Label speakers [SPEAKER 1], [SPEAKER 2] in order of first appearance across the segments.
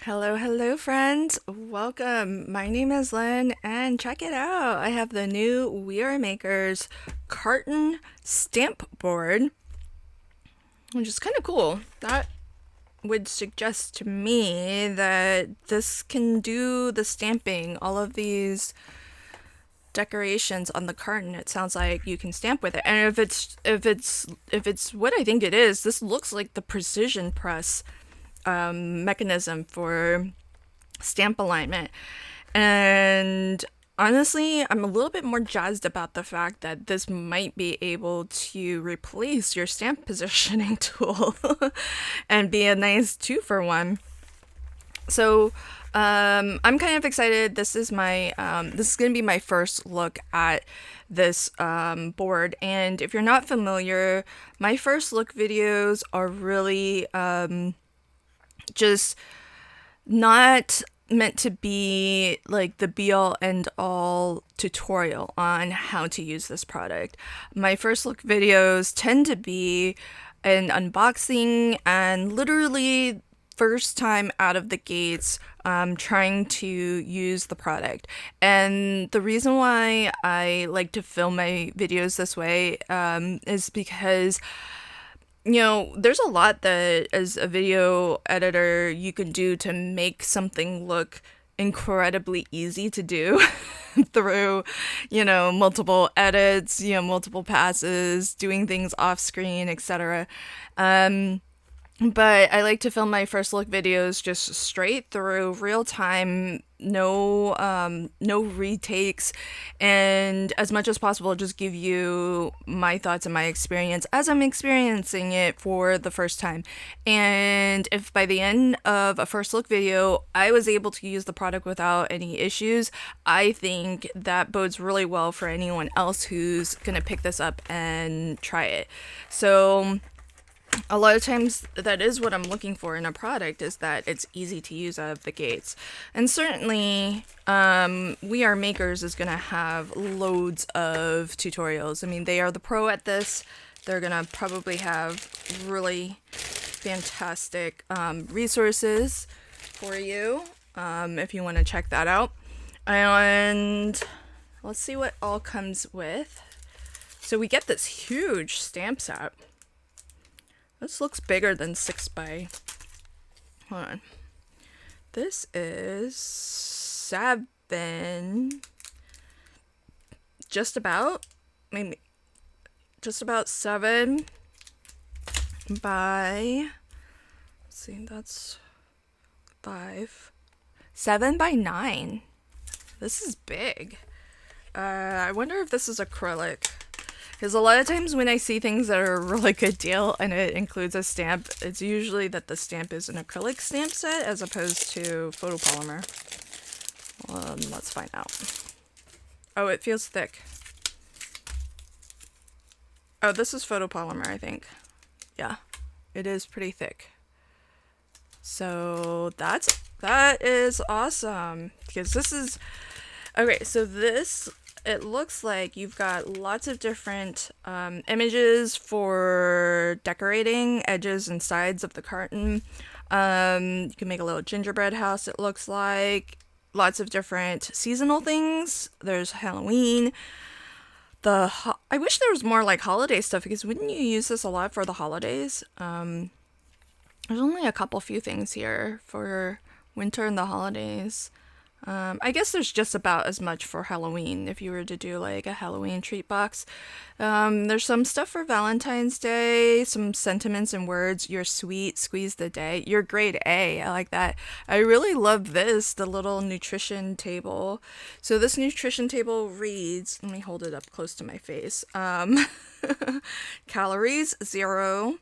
[SPEAKER 1] Hello, friends. Welcome. My name is Lynn, and check it out. I have the new We Are Makers Carton stamp board, which is kind of cool. That would suggest to me that this can do the stamping, all of these decorations on the carton. It sounds like you can stamp with it, and if it's what I think it is, this looks like the precision press mechanism for stamp alignment. And honestly, I'm a little bit more jazzed about the fact that this might be able to replace your stamp positioning tool and be a nice 2-for-1. So I'm kind of excited. This is going to be my first look at this board. And if you're not familiar, my first look videos are really just not meant to be like the be all end all tutorial on how to use this product. My first look videos tend to be an unboxing and literally first time out of the gates trying to use the product. And the reason why I like to film my videos this way is because there's a lot that as a video editor you can do to make something look incredibly easy to do through, multiple edits, multiple passes, doing things off screen, etc. But I like to film my first look videos just straight through, real time, no retakes, and as much as possible just give you my thoughts and my experience as I'm experiencing it for the first time. And if by the end of a first look video I was able to use the product without any issues, I think that bodes really well for anyone else who's gonna pick this up and try it. So a lot of times that is what I'm looking for in a product, is that it's easy to use out of the gates. And certainly We Are Makers is going to have loads of tutorials. I mean, they are the pro at this. They're going to probably have really fantastic resources for you if you want to check that out. And let's see what all comes with. So we get this huge stamp set. This looks bigger than 6x. Hold on. This is 7. Just about 7 by. Let's see, that's 5. 7 by 9. This is big. I wonder if this is acrylic. Because a lot of times when I see things that are a really good deal and it includes a stamp, it's usually that the stamp is an acrylic stamp set as opposed to photopolymer. Let's find out. Oh, it feels thick. Oh, this is photopolymer, I think. Yeah, it is pretty thick. So that is awesome. Because this is... Okay, so this... It looks like you've got lots of different images for decorating edges and sides of the carton. You can make a little gingerbread house, it looks like. Lots of different seasonal things. There's Halloween. I wish there was more like holiday stuff, because wouldn't you use this a lot for the holidays? There's only a few things here for winter and the holidays. I guess there's just about as much for Halloween if you were to do like a Halloween treat box. There's some stuff for Valentine's Day, some sentiments and words. You're sweet, squeeze the day. You're grade A. I like that. I really love this, the little nutrition table. So this nutrition table reads, let me hold it up close to my face. Calories 0,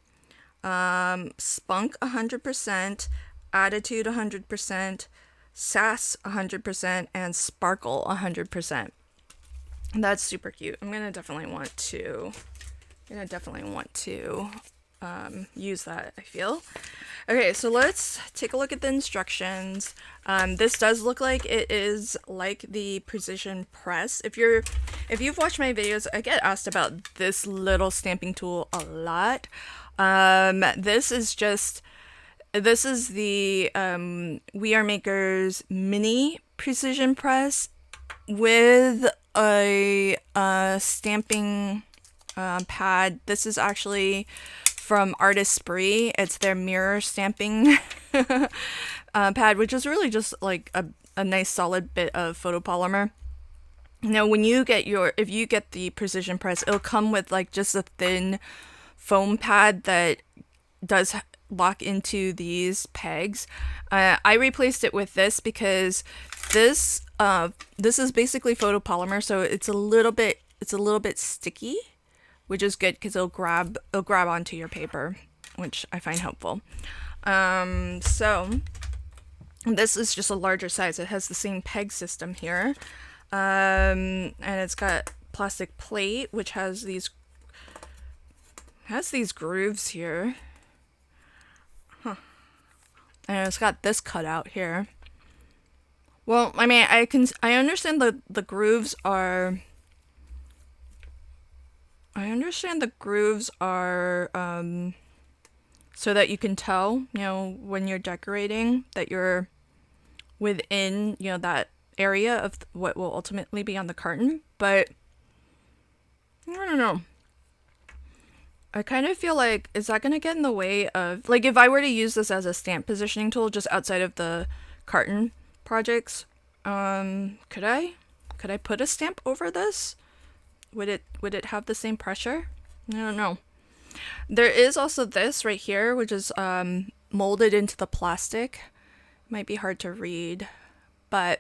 [SPEAKER 1] spunk 100%, attitude 100%, sass 100%, and sparkle 100%. That's super cute. I'm gonna definitely want to use that, I feel. Okay, so let's take a look at the instructions. This does look like it is like the precision press. If you've watched my videos, I get asked about this little stamping tool a lot. This is just This is the We Are Makers mini precision press with a stamping pad. This is actually from Artist Spree. It's their mirror stamping pad, which is really just like a nice solid bit of photopolymer. Now, when you get if you get the precision press, it'll come with like just a thin foam pad that does lock into these pegs. I replaced it with this because this is basically photopolymer, so it's a little bit sticky, which is good because it'll grab onto your paper, which I find helpful. So this is just a larger size. It has the same peg system here, and it's got plastic plate which has these grooves here. And it's got this cutout here. Well, I mean, I understand the grooves are. I understand the grooves are so that you can tell, you know, when you're decorating that you're within, you know, that area of what will ultimately be on the carton. But I don't know. I kind of feel like, is that going to get in the way of, like, if I were to use this as a stamp positioning tool just outside of the carton projects, could I put a stamp over this? Would it have the same pressure? I don't know. There is also this right here, which is molded into the plastic. Might be hard to read, but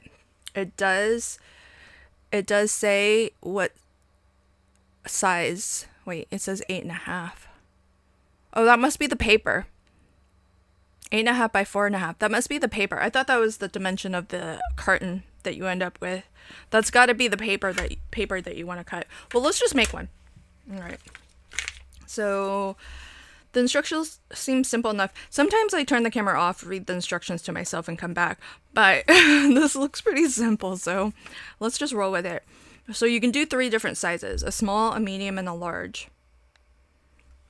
[SPEAKER 1] it does say what size. Wait, it says 8.5. Oh, that must be the paper. 8.5 by 4.5. That must be the paper. I thought that was the dimension of the carton that you end up with. That's got to be the paper that you want to cut. Well, let's just make one. All right. So the instructions seem simple enough. Sometimes I turn the camera off, read the instructions to myself, and come back. But this looks pretty simple, so let's just roll with it. So you can do 3 different sizes: a small, a medium, and a large.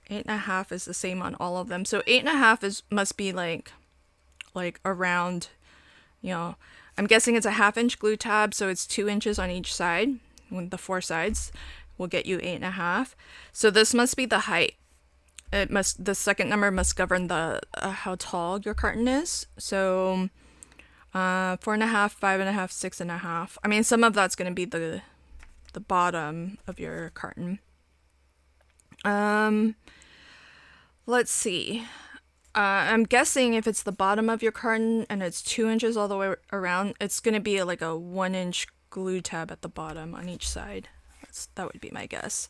[SPEAKER 1] 8.5 is the same on all of them. So 8.5 must be like around, you know, I'm guessing it's a 1/2 inch glue tab, so it's 2 inches on each side. With the 4 sides will get you 8.5. So this must be the height. The second number must govern the how tall your carton is. So 4.5, 5.5, 6.5. I mean, some of that's going to be the bottom of your carton. Let's see. I'm guessing if it's the bottom of your carton and it's 2 inches all the way around, it's going to be like a 1 inch glue tab at the bottom on each side. That would be my guess.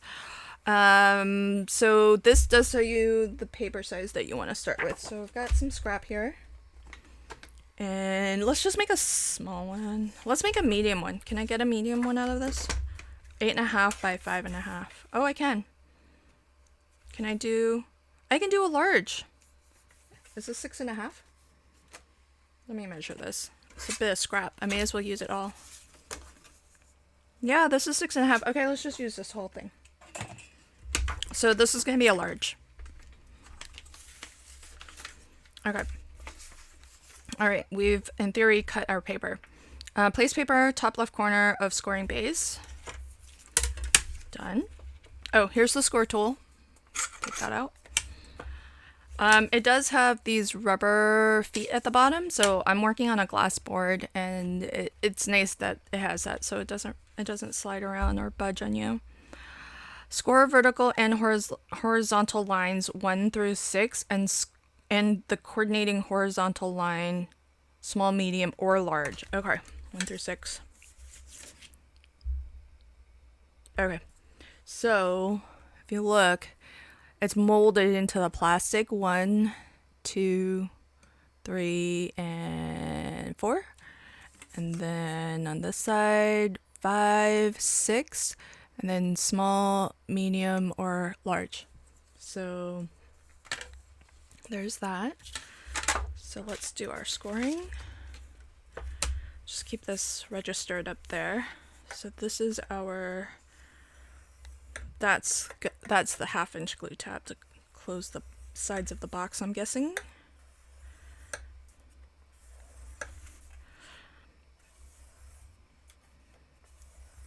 [SPEAKER 1] So this does tell you the paper size that you want to start with. So I've got some scrap here. And let's just make a small one. Let's make a medium one. Can I get a medium one out of this? 8.5 by 5.5. Oh, I can. I can do a large. Is this 6.5? Let me measure this. It's a bit of scrap. I may as well use it all. Yeah, this is 6.5. Okay, let's just use this whole thing. So this is going to be a large. Okay. All right, we've, in theory, cut our paper. Place paper, top left corner of scoring base. Done. Oh, here's the score tool. Take that out. It does have these rubber feet at the bottom, so I'm working on a glass board, and it's nice that it has that, so it doesn't slide around or budge on you. Score vertical and horizontal lines 1 through 6, and the coordinating horizontal line, small, medium, or large. Okay, 1 through 6. Okay, so if you look, it's molded into the plastic. 1, 2, 3, and 4. And then on this side, 5, 6, and then small, medium, or large. So there's that. So let's do our scoring. Just keep this registered up there. So this is our, that's the 1/2 inch glue tab to close the sides of the box, I'm guessing.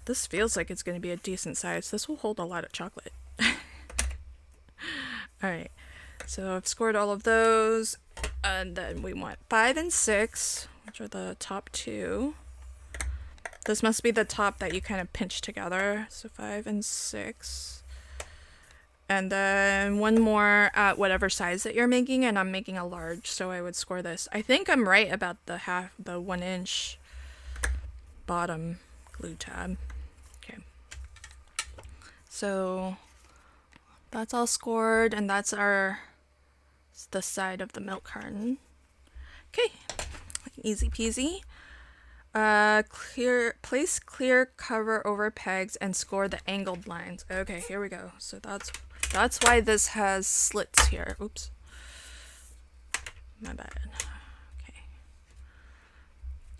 [SPEAKER 1] This feels like it's going to be a decent size. This will hold a lot of chocolate. Alright, so I've scored all of those. And then we want 5 and 6, which are the top two. This must be the top that you kind of pinch together. So 5 and 6. And then one more at whatever size that you're making, and I'm making a large, so I would score this. I think I'm right about the 1 inch bottom glue tab. Okay. So that's all scored, and that's the side of the milk carton. Okay, easy peasy. Place clear cover over pegs and score the angled lines. Okay, here we go. So that's why this has slits here. Oops. My bad. Okay.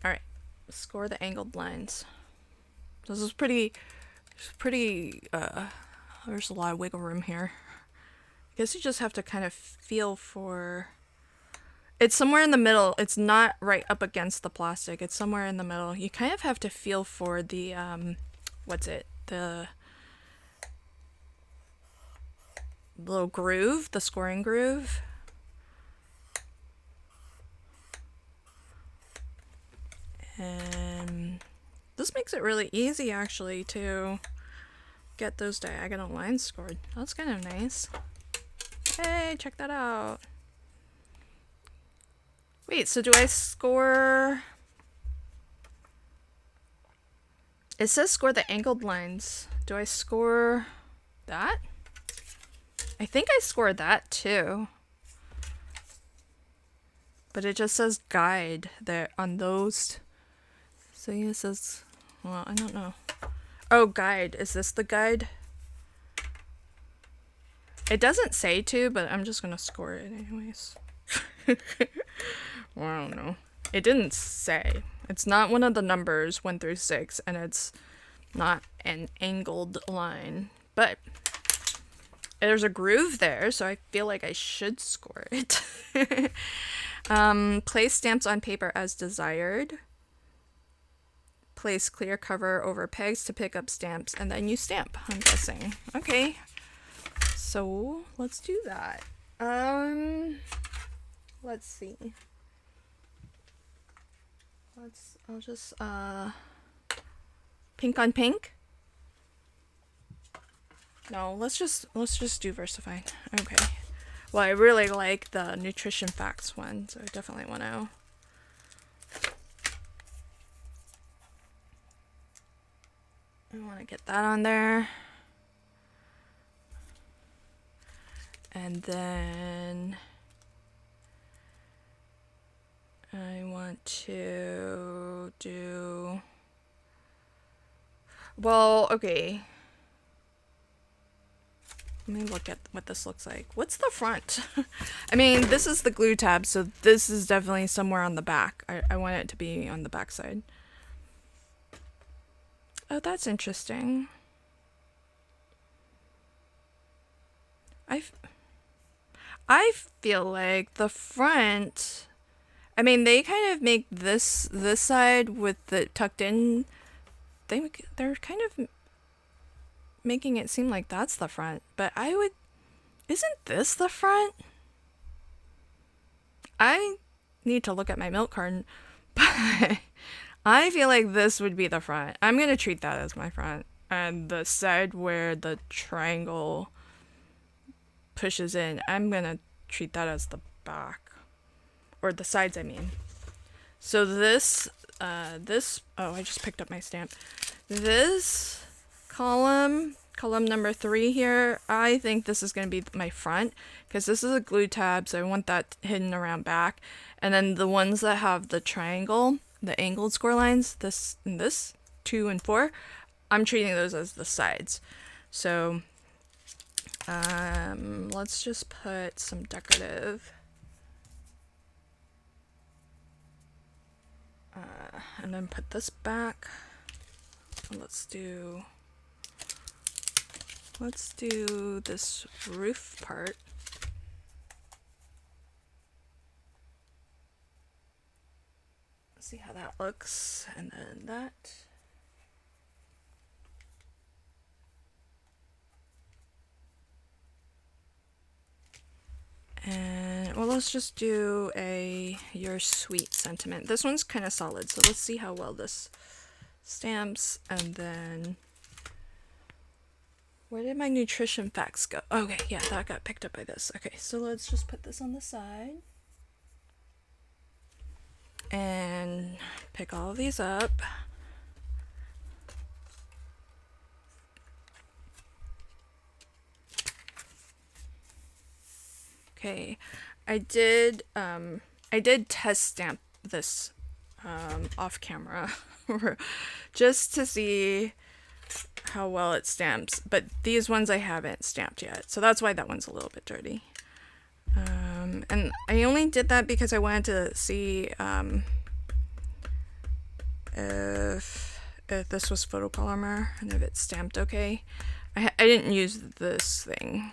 [SPEAKER 1] All right. Score the angled lines. This is pretty there's a lot of wiggle room here. I guess you just have to kind of feel for, it's somewhere in the middle. It's not right up against the plastic. It's somewhere in the middle. You kind of have to feel for the the little groove, the scoring groove. And this makes it really easy actually to get those diagonal lines scored. That's kind of nice. Hey, check that out. Wait, so do I score? It says score the angled lines. Do I score that? I think I scored that too. But it just says guide there on those. So it says, well, I don't know. Oh, guide. Is this the guide? It doesn't say to, but I'm just gonna score it anyways. Well, I don't know. It didn't say. It's not one of the numbers 1 through 6, and it's not an angled line. But there's a groove there, so I feel like I should score it. Place stamps on paper as desired. Place clear cover over pegs to pick up stamps, and then you stamp, I'm guessing. Okay. So let's do that. Let's see. I'll just pink on pink. No, let's just do versifying. Okay. Well, I really like the nutrition facts one, so I definitely want to. I want to get that on there. And then I want to do, well, okay. Let me look at what this looks like. What's the front? I mean, this is the glue tab, so this is definitely somewhere on the back. I want it to be on the back side. Oh, that's interesting. I feel like the front, I mean, they kind of make this side with the tucked in, they're kind of making it seem like that's the front, but isn't this the front? I need to look at my milk carton, but I feel like this would be the front. I'm gonna treat that as my front, and the side where the triangle pushes in, I'm gonna treat that as the back, or the sides, I mean. So this oh, I just picked up my stamp. This column number 3 here, I think this is gonna be my front, because this is a glue tab, so I want that hidden around back. And then the ones that have the triangle, the angled score lines, this and this, 2 and 4, I'm treating those as the sides. So let's just put some decorative, and then put this back. Let's do this roof part. See how that looks, and then that. And well, let's just do a Your Sweet Sentiment. This one's kind of solid, so let's see how well this stamps. And then where did my nutrition facts go? Okay, yeah, that got picked up by this. Okay, so let's just put this on the side and pick all of these up. Okay, I did test stamp this off camera just to see how well it stamps, but these ones I haven't stamped yet, so that's why that one's a little bit dirty. And I only did that because I wanted to see if this was photopolymer and if it stamped okay. I didn't use this thing,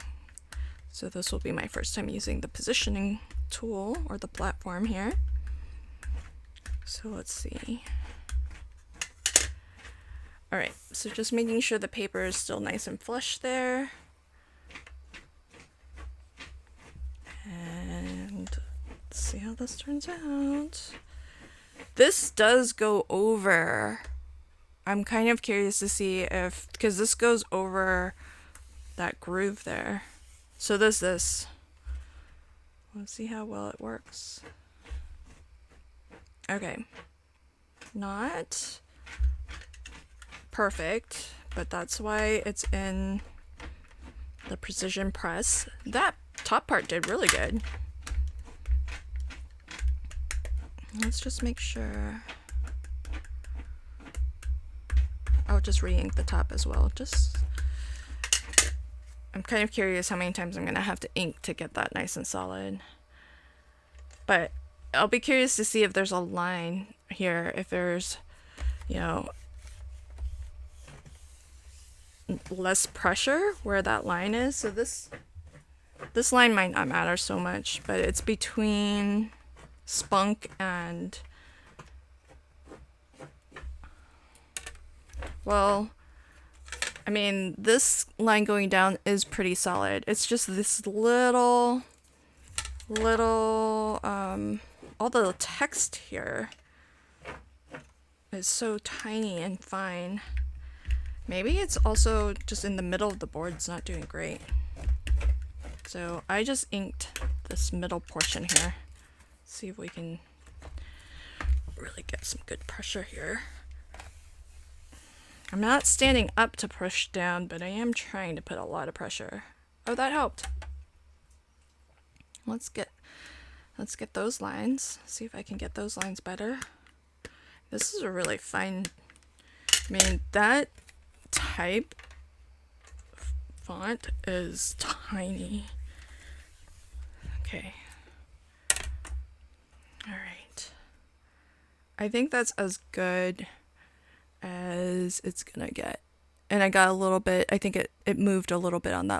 [SPEAKER 1] so this will be my first time using the positioning tool or the platform here. So let's see. Alright, so just making sure the paper is still nice and flush there. And let's see how this turns out. This does go over. I'm kind of curious to see if, because this goes over that groove there. So this. Let's see how well it works. Okay. Not perfect, but that's why it's in the precision press. That top part did really good. Let's just make sure. I'll just re-ink the top as well. I'm kind of curious how many times I'm gonna have to ink to get that nice and solid. But I'll be curious to see if there's a line here, if there's, you know, less pressure where that line is. So this line might not matter so much, but it's between spunk and, well, I mean, this line going down is pretty solid. It's just this little all the text here is so tiny and fine. Maybe it's also just in the middle of the board, it's not doing great. So I just inked this middle portion here. See if we can really get some good pressure here. I'm not standing up to push down, but I am trying to put a lot of pressure. Oh, that helped. Let's get those lines. See if I can get those lines better. This is a really fine, I mean, that type font is tiny. Okay. All right. I think that's as good as it's gonna get. And I got a little bit, I think it moved a little bit on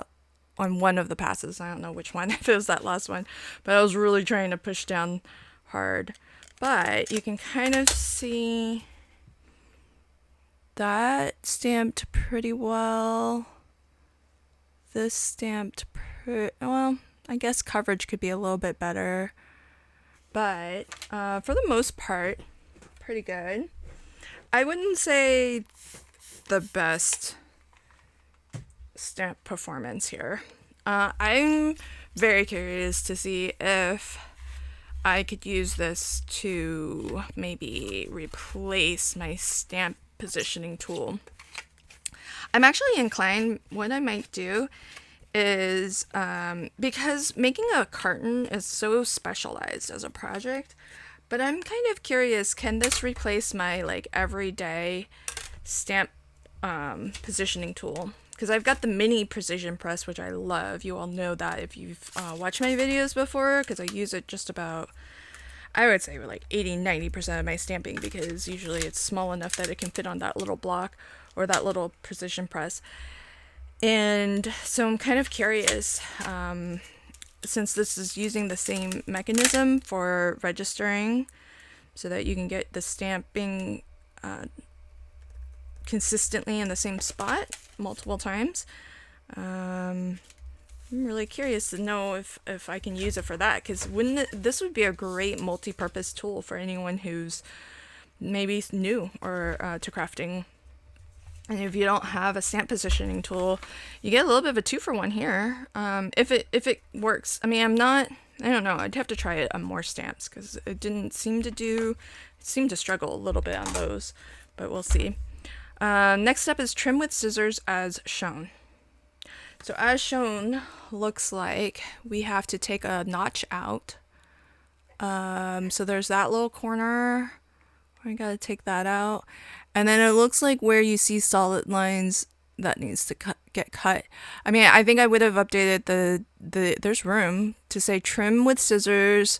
[SPEAKER 1] one of the passes. I don't know which one, if it was that last one, but I was really trying to push down hard. But you can kind of see that stamped pretty well. This stamped well, I guess coverage could be a little bit better, but for the most part, pretty good. I wouldn't say the best stamp performance here. I'm very curious to see if I could use this to maybe replace my stamp positioning tool. I'm actually inclined, what I might do is, because making a carton is so specialized as a project, but I'm kind of curious, can this replace my like everyday stamp positioning tool? Because I've got the mini precision press, which I love. You all know that if you've watched my videos before, because I use it just about, I would say like 80-90% of my stamping, because usually it's small enough that it can fit on that little block or that little precision press. And so I'm kind of curious, since this is using the same mechanism for registering so that you can get the stamping consistently in the same spot multiple times. I'm really curious to know if I can use it for that, because this would be a great multi-purpose tool for anyone who's maybe new or to crafting. And if you don't have a stamp positioning tool, you get a little bit of a 2-for-1 here. If it works. I mean, I don't know. I'd have to try it on more stamps because it didn't seem to struggle a little bit on those, but we'll see. Next step is trim with scissors as shown. So as shown looks like we have to take a notch out. So there's that little corner. I gotta take that out. And then it looks like where you see solid lines, that needs to get cut. I mean, I think I would have updated there's room to say trim with scissors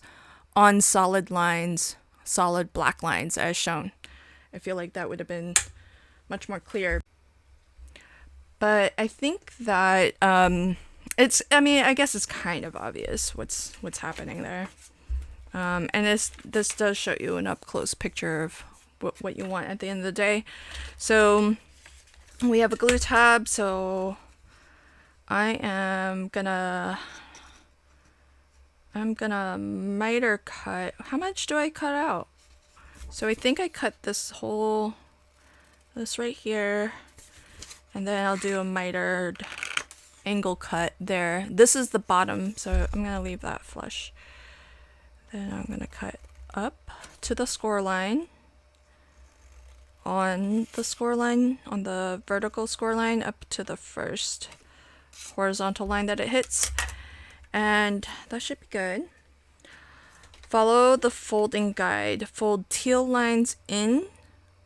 [SPEAKER 1] on solid lines, solid black lines as shown. I feel like that would have been much more clear. But I think that I guess it's kind of obvious what's happening there. And this does show you an up close picture of what you want at the end of the day. So we have a glue tab, so I'm gonna miter cut. How much do I cut out? So I think I cut this right here, and then I'll do a mitered angle cut there. This is the bottom, so I'm gonna leave that flush. Then I'm gonna cut up to the score line. On the vertical score line, up to the first horizontal line that it hits. And that should be good. Follow the folding guide. Fold teal lines in,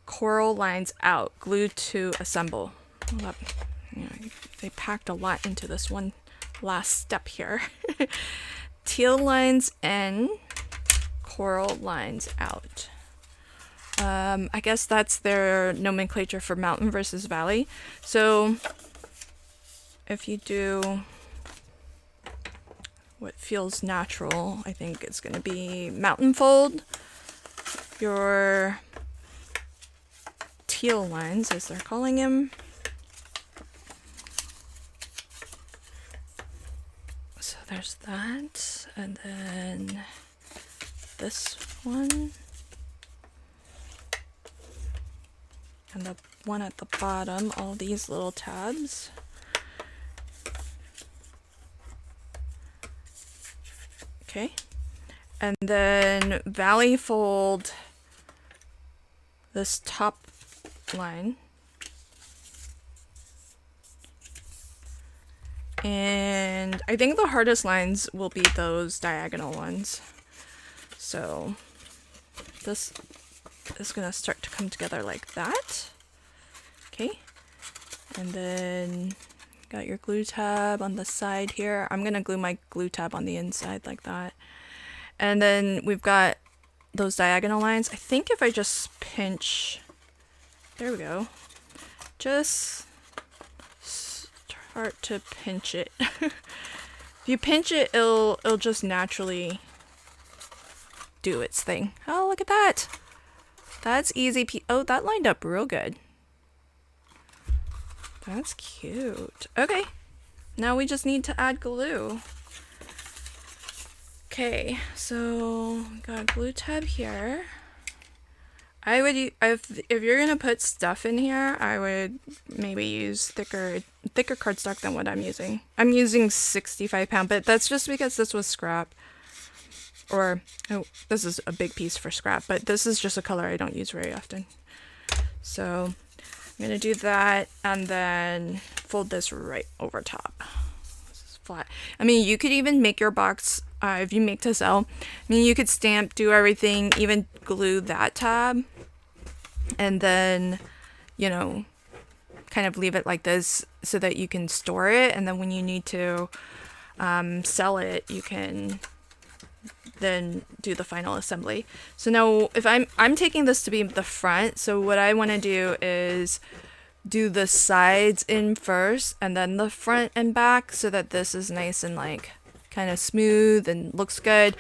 [SPEAKER 1] coral lines out. Glue to assemble. They packed a lot into this one last step here. Teal lines in, coral lines out. I guess that's their nomenclature for mountain versus valley. So if you do what feels natural, I think it's going to be mountain fold. Your teal lines, as they're calling them. So there's that, and then this one. And the one at the bottom, all these little tabs. Okay. And then valley fold this top line. And I think the hardest lines will be those diagonal ones. So this is going to start to come together like that. Okay. And then got your glue tab on the side here. I'm going to glue my glue tab on the inside like that. And then we've got those diagonal lines. I think if I just pinch, there we go. Just start to pinch it. If you pinch it, it'll just naturally do its thing. Oh, look at that. That's easy. Oh, that lined up real good. That's cute. Okay. Now we just need to add glue. Okay, so got a glue tab here. I would, if you're gonna put stuff in here, I would maybe use thicker cardstock than what I'm using. I'm using 65-pound, but that's just because this was scrap. Or, oh, this is a big piece for scrap, but this is just a color I don't use very often. So I'm gonna do that and then fold this right over top. This is flat. I mean, you could even make your box, if you make to sell, I mean, you could stamp, do everything, even glue that tab, and then, you know, kind of leave it like this so that you can store it, and then when you need to sell it, you can then do the final assembly. So now if I'm taking this to be the front, so what I want to do is do the sides in first and then the front and back so that this is nice and like kind of smooth and looks good.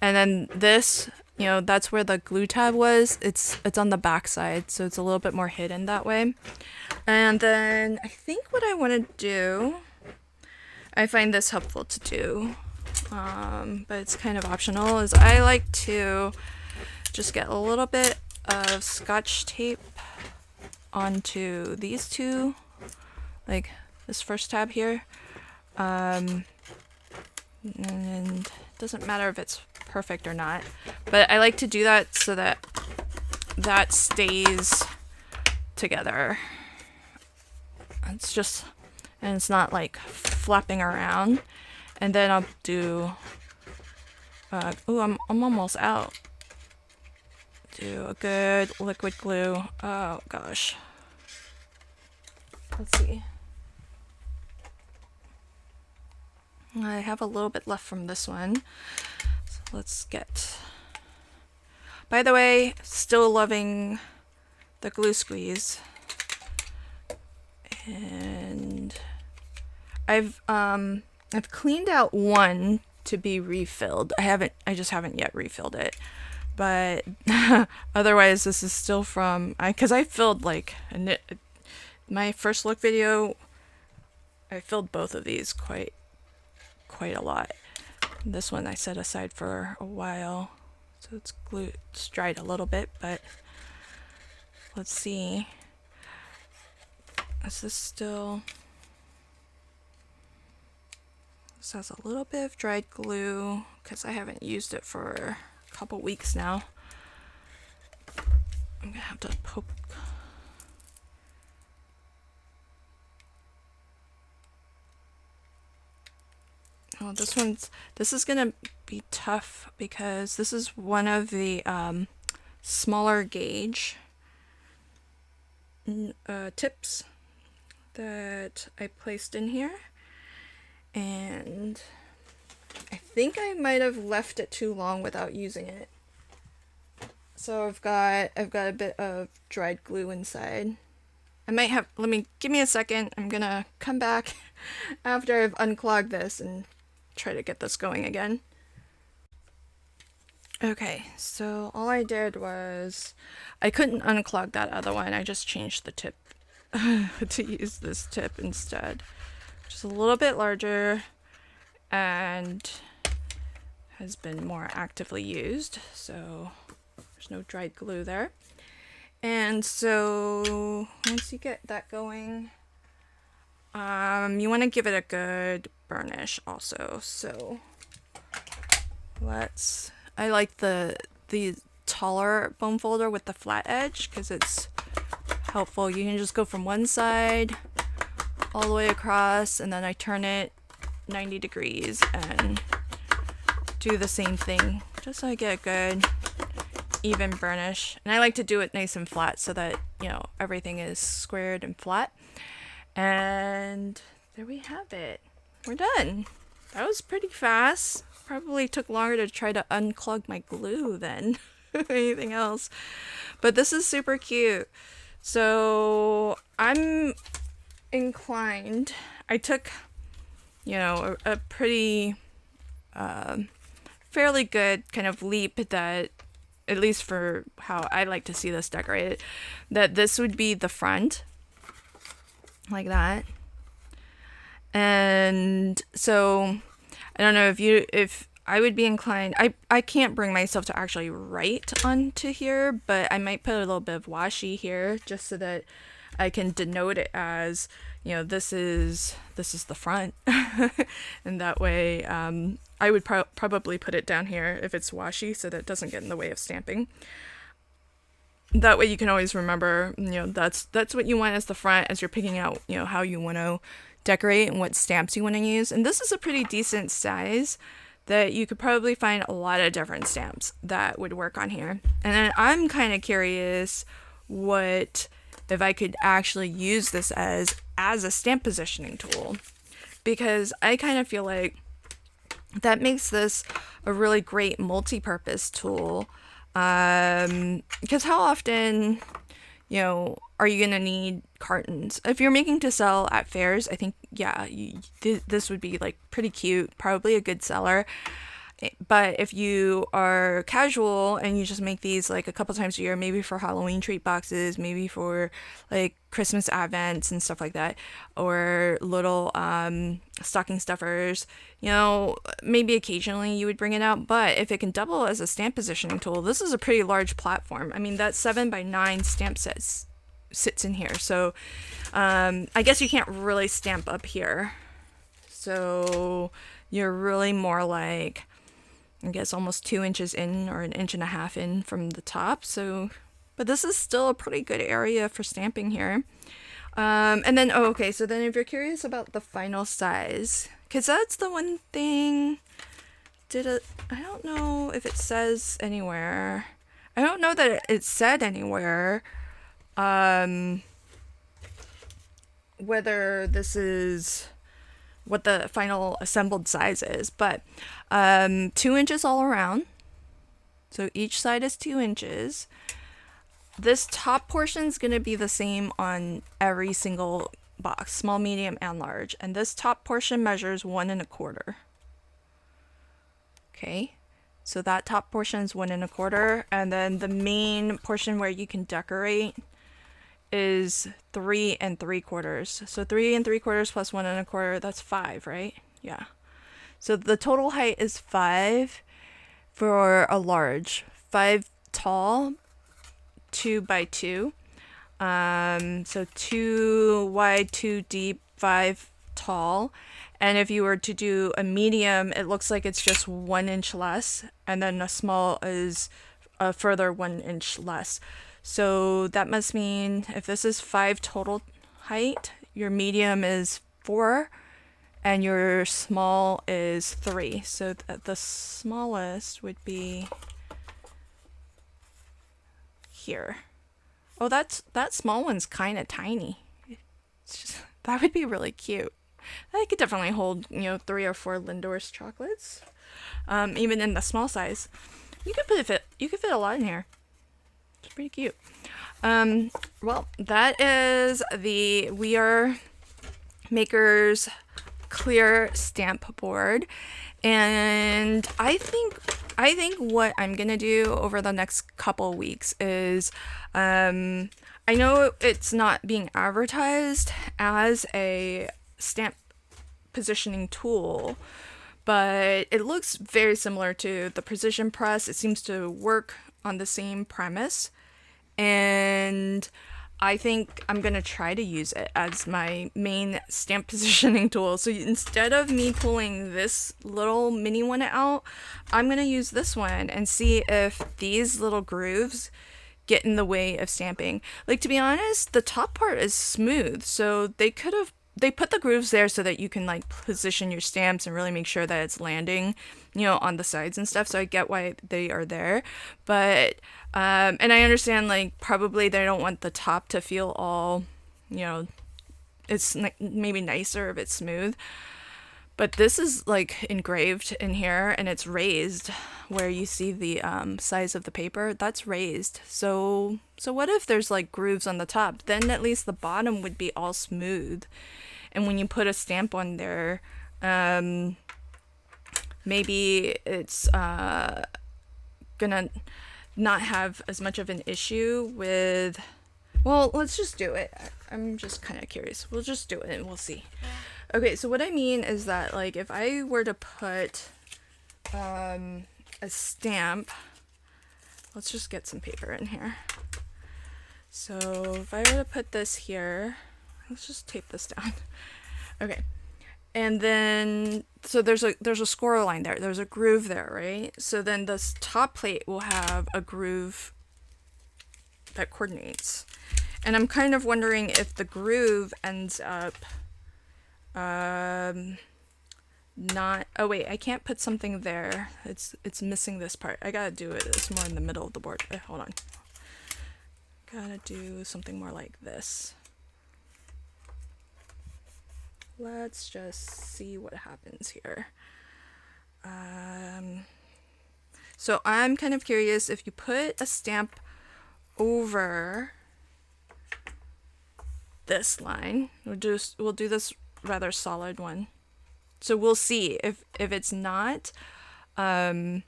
[SPEAKER 1] And then this, you know, that's where the glue tab was. It's on the back side, so it's a little bit more hidden that way. And then I think what I want to do, I find this helpful to do, but it's kind of optional, is I like to just get a little bit of Scotch tape onto these two, like this first tab here, and it doesn't matter if it's perfect or not, but I like to do that so that that stays together. It's just, and it's not like flapping around. And then I'll do, I'm almost out. Do a good liquid glue. Oh gosh. Let's see. I have a little bit left from this one. So let's get, by the way, still loving the glue squeeze. And I've cleaned out one to be refilled. I just haven't yet refilled it. But otherwise this is still from, because I filled like my first look video, I filled both of these quite a lot. This one I set aside for a while, so it's dried a little bit, but let's see. Is this still, this has a little bit of dried glue because I haven't used it for a couple weeks now. I'm gonna have to poke. Oh, this is gonna be tough because this is one of the smaller gauge tips that I placed in here, and I think I might have left it too long without using it. So I've got a bit of dried glue inside. I might have, give me a second. I'm gonna come back after I've unclogged this and try to get this going again. Okay, so all I did was, I couldn't unclog that other one. I just changed the tip to use this tip instead. Just a little bit larger and has been more actively used, so there's no dried glue there. And so once you get that going, you want to give it a good burnish also. So I like the taller bone folder with the flat edge because it's helpful. You can just go from one side all the way across, and then I turn it 90 degrees and do the same thing just so I get a good even burnish. And I like to do it nice and flat so that, you know, everything is squared and flat. And there we have it. We're done. That was pretty fast. Probably took longer to try to unclog my glue than anything else. But this is super cute. So I'm inclined. I took, you know, a pretty fairly good kind of leap that, at least for how I like to see this decorated, that this would be the front, like that. And so I don't know if I would be inclined, I can't bring myself to actually write onto here, but I might put a little bit of washi here just so that I can denote it as, you know, this is the front. And that way I would probably put it down here if it's washi so that it doesn't get in the way of stamping. That way you can always remember, you know, that's what you want as the front as you're picking out, you know, how you want to decorate and what stamps you want to use. And this is a pretty decent size that you could probably find a lot of different stamps that would work on here. And then I'm kind of curious if I could actually use this as a stamp positioning tool, because I kind of feel like that makes this a really great multi-purpose tool. Because how often, you know, are you gonna need cartons? If you're making to sell at fairs, I think, yeah, this would be like pretty cute, probably a good seller. But if you are casual and you just make these like a couple times a year, maybe for Halloween treat boxes, maybe for like Christmas advents and stuff like that, or little stocking stuffers, you know, maybe occasionally you would bring it out. But if it can double as a stamp positioning tool, this is a pretty large platform. I mean, that 7x9 stamp set sits in here. So I guess you can't really stamp up here. So you're really more like, I guess, almost 2 inches in or 1.5 inches in from the top. So, but this is still a pretty good area for stamping here. And then, okay, so then if you're curious about the final size, because that's the one thing, I don't know if it says anywhere. I don't know that it said anywhere whether this is what the final assembled size is, but 2 inches all around. So each side is 2 inches. This top portion is going to be the same on every single box, small, medium, and large. And this top portion measures 1.25. Okay, so that top portion is 1.25, and then the main portion where you can decorate is 3.75. So 3.75 plus 1.25, that's 5, right? Yeah. So the total height is 5 for a large, 5 tall, 2 by 2. So 2 wide, 2 deep, 5 tall. And if you were to do a medium, it looks like it's just 1 inch less, and then a small is a further 1 inch less. So that must mean if this is 5 total height, your medium is 4 and your small is 3. So the smallest would be here. Oh, that small one's kind of tiny. It's just, that would be really cute. I could definitely hold, 3 or 4 Lindor's chocolates, even in the small size. You could fit a lot in here. It's pretty cute. Well, that is the We Are Makers clear stamp board, and I think what I'm gonna do over the next couple weeks is, I know it's not being advertised as a stamp positioning tool, but it looks very similar to the precision press. It seems to work on the same premise, and I think I'm gonna try to use it as my main stamp positioning tool. So instead of me pulling this little mini one out, I'm gonna use this one and see if these little grooves get in the way of stamping. Like, to be honest, the top part is smooth, so they put the grooves there so that you can like position your stamps and really make sure that it's landing, on the sides and stuff. So I get why they are there, but and I understand like probably they don't want the top to feel all, it's maybe nicer if it's smooth. But this is like engraved in here, and it's raised where you see the size of the paper. That's raised. So what if there's like grooves on the top? Then at least the bottom would be all smooth. And when you put a stamp on there, maybe it's gonna not have as much of an issue with. Well, let's just do it. I'm just kind of curious. We'll just do it and we'll see. Okay, so what I mean is that, like, if I were to put a stamp, let's just get some paper in here. So if I were to put this here, let's just tape this down. Okay, and then so there's a score line there. There's a groove there, right? So then this top plate will have a groove that coordinates, and I'm kind of wondering if the groove ends up not. Oh wait, I can't put something there. It's missing this part. I gotta do it. It's more in the middle of the board. Hold on. Gotta do something more like this. Let's just see what happens here. So I'm kind of curious if you put a stamp over this line. We'll do this rather solid one. So we'll see if it's not able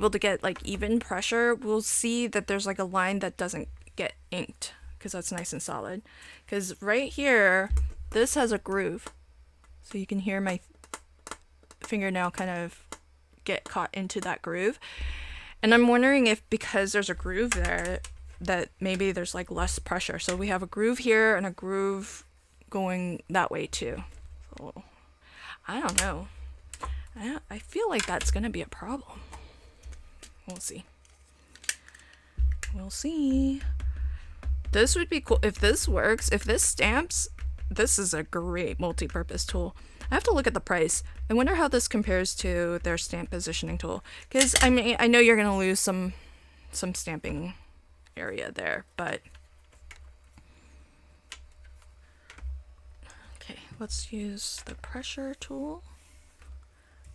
[SPEAKER 1] to get like even pressure, we'll see that there's like a line that doesn't get inked because that's nice and solid. Because right here, this has a groove, so you can hear my fingernail kind of get caught into that groove. And I'm wondering if because there's a groove there, that maybe there's like less pressure. So we have a groove here and a groove going that way too. So I don't know. I feel like that's gonna be a problem. We'll see. We'll see. This would be cool if this works. If this stamps, this is a great multi-purpose tool. I have to look at the price. I wonder how this compares to their stamp positioning tool. Because I mean, I know you're gonna lose some stamping area there, but okay, let's use the pressure tool.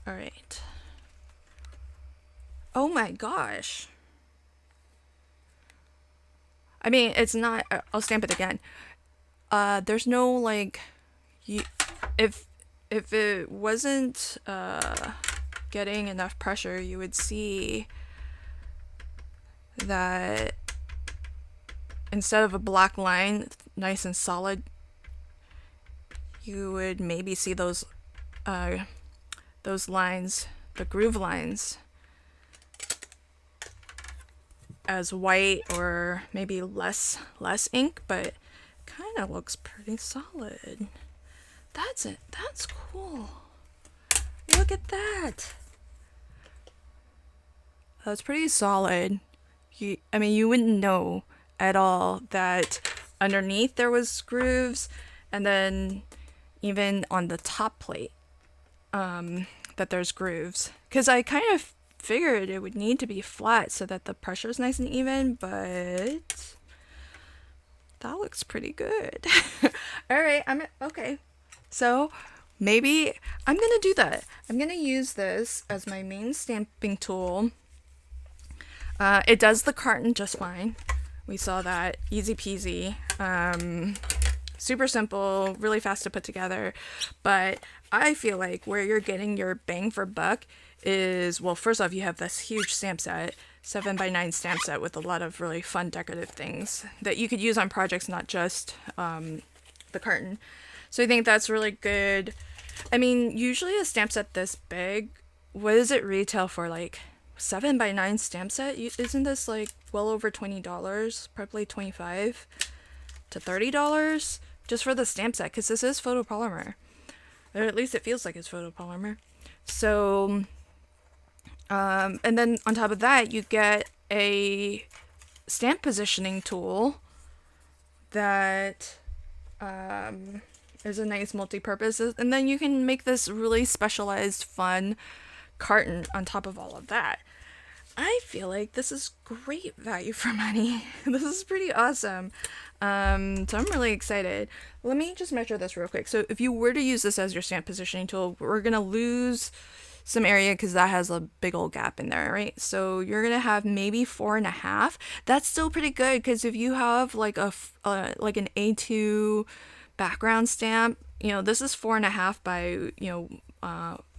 [SPEAKER 1] All right. Oh my gosh. I mean, it's not, I'll stamp it again. There's no like, if it wasn't getting enough pressure, you would see that instead of a black line, nice and solid, you would maybe see those lines, the groove lines, as white or maybe less ink, but kind of looks pretty solid. That's it. That's cool. Look at that. That's pretty solid. I mean, you wouldn't know at all that underneath there was grooves, and then even on the top plate, that there's grooves. Because I kind of figured it would need to be flat so that the pressure is nice and even, but that looks pretty good. All right, okay. So maybe I'm gonna do that. I'm gonna use this as my main stamping tool. It does the carton just fine. We saw that, easy peasy. Super simple, really fast to put together. But I feel like where you're getting your bang for buck is, well, first off, you have this huge stamp set, 7x9 stamp set with a lot of really fun decorative things that you could use on projects, not just the carton. So I think that's really good. I mean, usually a stamp set this big, what does it retail for? Like 7x9 stamp set? Isn't this like well over $20? Probably $25 to $30 just for the stamp set, because this is photopolymer. Or at least it feels like it's photopolymer. So, and then on top of that, you get a stamp positioning tool that is a nice multi-purpose. And then you can make this really specialized, fun carton on top of all of that. I feel like this is great value for money. This is pretty awesome. So I'm really excited. Let me just measure this real quick. So if you were to use this as your stamp positioning tool, we're going to lose some area because that has a big old gap in there, right? So you're going to have maybe 4.5. That's still pretty good, because if you have like like an A2 background stamp, you know, this is 4.5 by, you know,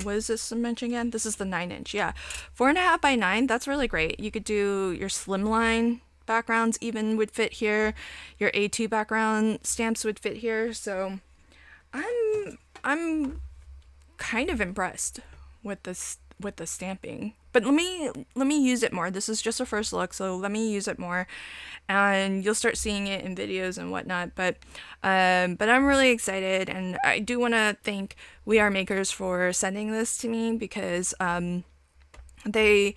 [SPEAKER 1] what is this dimension again? This is the 9-inch. Yeah, 4.5 by 9. That's really great. You could do your slimline backgrounds even would fit here. Your A2 background stamps would fit here. So I'm kind of impressed with this, with the stamping. But let me use it more. This is just a first look, so let me use it more, and you'll start seeing it in videos and whatnot. But I'm really excited, and I do want to thank We Are Makers for sending this to me, because they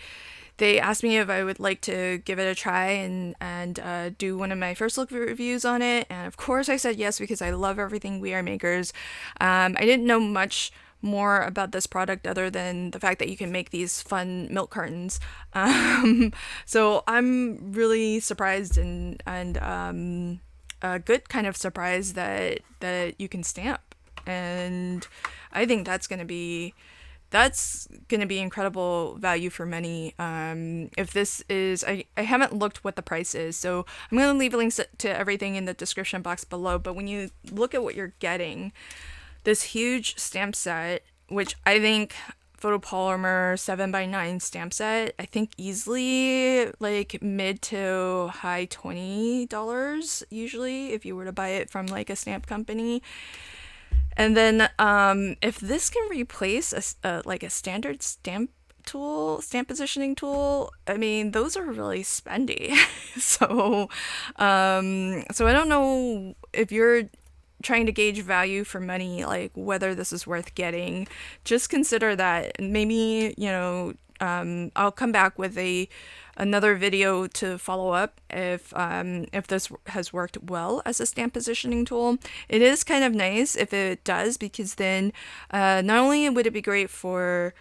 [SPEAKER 1] asked me if I would like to give it a try and do one of my first look reviews on it, and of course I said yes, because I love everything We Are Makers. I didn't know much more about this product other than the fact that you can make these fun milk cartons. So I'm really surprised and a good kind of surprise that you can stamp, and I think that's gonna be incredible value for money. If this is, I haven't looked what the price is, so I'm gonna leave links to everything in the description box below. But when you look at what you're getting, this huge stamp set, which I think photopolymer 7x9 stamp set. I think easily like mid to high $20 usually if you were to buy it from like a stamp company. And then if this can replace like a standard stamp positioning tool, I mean, those are really spendy. So I don't know if you're trying to gauge value for money, like whether this is worth getting. Just consider that. Maybe, I'll come back with another video to follow up if this has worked well as a stamp positioning tool. It is kind of nice if it does, because then not only would it be great for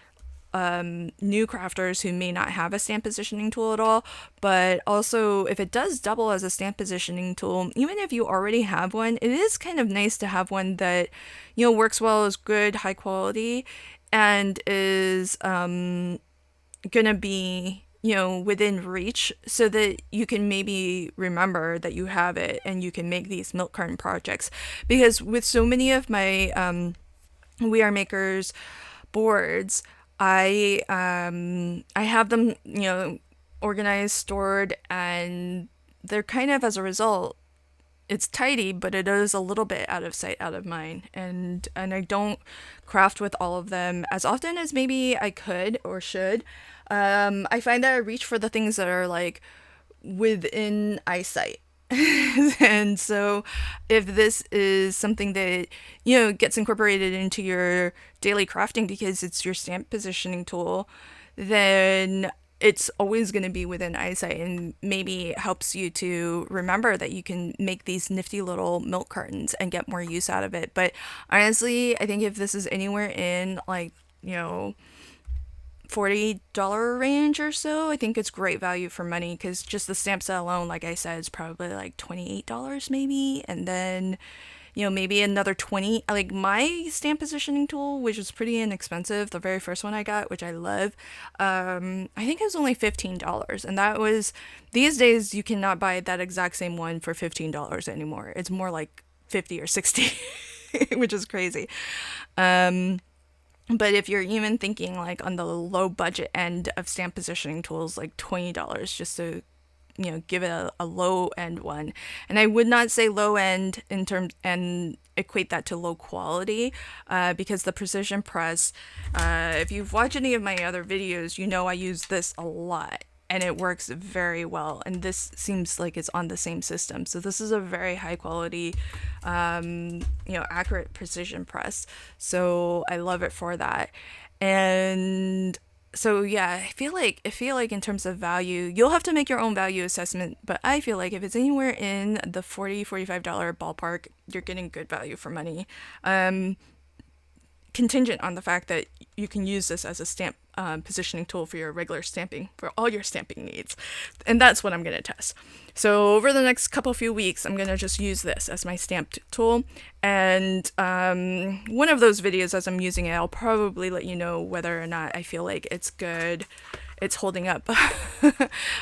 [SPEAKER 1] new crafters who may not have a stamp positioning tool at all, but also if it does double as a stamp positioning tool, even if you already have one, it is kind of nice to have one that, works well, is good, high quality, and is gonna be within reach, so that you can maybe remember that you have it and you can make these milk carton projects. Because with so many of my We Are Makers boards, I have them, organized, stored, and they're kind of, as a result, it's tidy, but it is a little bit out of sight, out of mind. And I don't craft with all of them as often as maybe I could or should. I find that I reach for the things that are like within eyesight. And so if this is something that gets incorporated into your daily crafting because it's your stamp positioning tool, then it's always going to be within eyesight, and maybe helps you to remember that you can make these nifty little milk cartons and get more use out of it. But honestly, I think if this is anywhere in like $40 range or so, I think it's great value for money, because just the stamp set alone, like I said, is probably like $28 maybe, and then maybe another 20. Like my stamp positioning tool, which is pretty inexpensive, the very first one I got, which I love, I think it was only $15, and that was, these days you cannot buy that exact same one for $15 anymore. It's more like 50 or 60, which is crazy. But if you're even thinking like on the low budget end of stamp positioning tools, like $20 just to, give it a low end one. And I would not say low end in terms and equate that to low quality, because the precision press, if you've watched any of my other videos, I use this a lot. And it works very well. And this seems like it's on the same system. So this is a very high quality, accurate precision press. So I love it for that. And so yeah, I feel like in terms of value, you'll have to make your own value assessment. But I feel like if it's anywhere in the $40-$45 ballpark, you're getting good value for money. Contingent on the fact that you can use this as a stamp positioning tool for your regular stamping, for all your stamping needs. And that's what I'm going to test. So over the next few weeks, I'm going to just use this as my stamp tool. And one of those videos, as I'm using it, I'll probably let you know whether or not I feel like it's good, it's holding up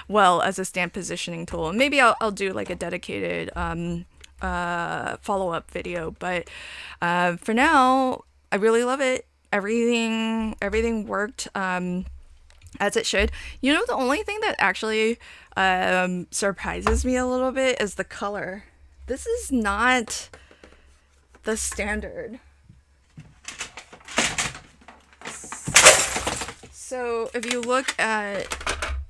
[SPEAKER 1] well as a stamp positioning tool. And maybe I'll do like a dedicated follow-up video. But for now, I really love it. Everything worked as it should. The only thing that actually surprises me a little bit is the color. This is not the standard. So if you look at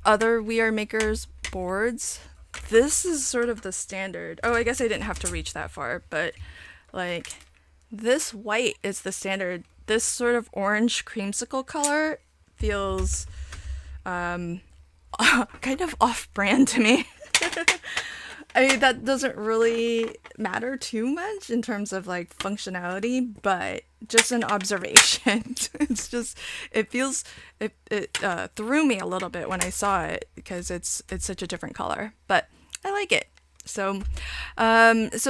[SPEAKER 1] other We Are Makers boards, this is sort of the standard. Oh, I guess I didn't have to reach that far, but like this white is the standard. This sort of orange creamsicle color feels kind of off-brand to me. I mean, that doesn't really matter too much in terms of like functionality, but just an observation. It's just, it threw me a little bit when I saw it, because it's such a different color, but I like it. So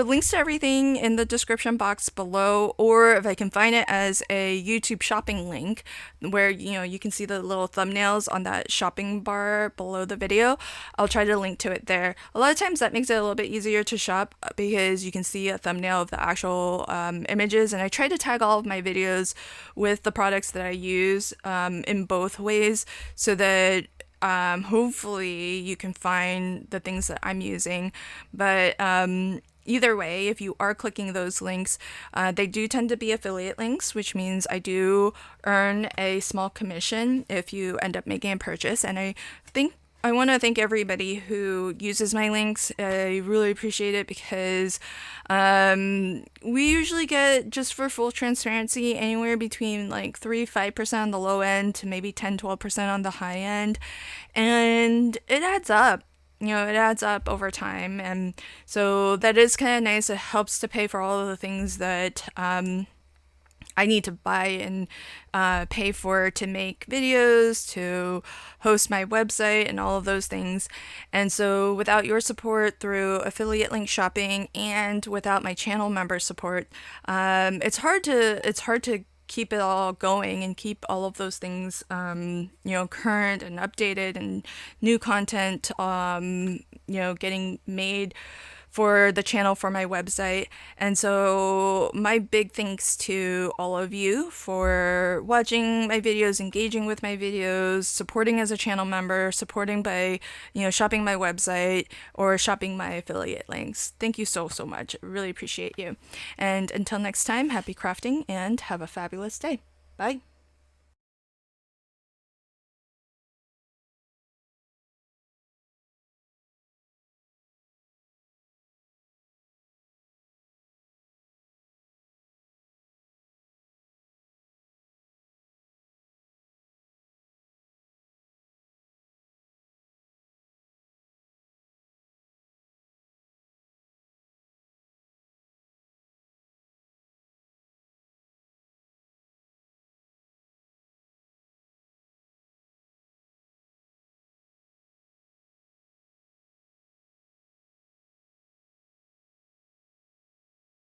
[SPEAKER 1] links to everything in the description box below, or if I can find it as a YouTube shopping link where you can see the little thumbnails on that shopping bar below the video, I'll try to link to it there. A lot of times that makes it a little bit easier to shop because you can see a thumbnail of the actual images, and I try to tag all of my videos with the products that I use in both ways so that hopefully you can find the things that I'm using. But either way, if you are clicking those links, they do tend to be affiliate links, which means I do earn a small commission if you end up making a purchase. And I want to thank everybody who uses my links. I really appreciate it because we usually get, just for full transparency, anywhere between like 3-5% on the low end to maybe 10-12% on the high end. And it adds up. It adds up over time. And so that is kind of nice. It helps to pay for all of the things that I need to buy and pay for to make videos, to host my website, and all of those things. And so without your support through affiliate link shopping and without my channel member support, it's hard to keep it all going and keep all of those things current and updated, and new content getting made for the channel, for my website. And so my big thanks to all of you for watching my videos, engaging with my videos, supporting as a channel member, supporting by shopping my website or shopping my affiliate links. Thank you so much. I really appreciate you. And until next time, happy crafting and have a fabulous day. Bye.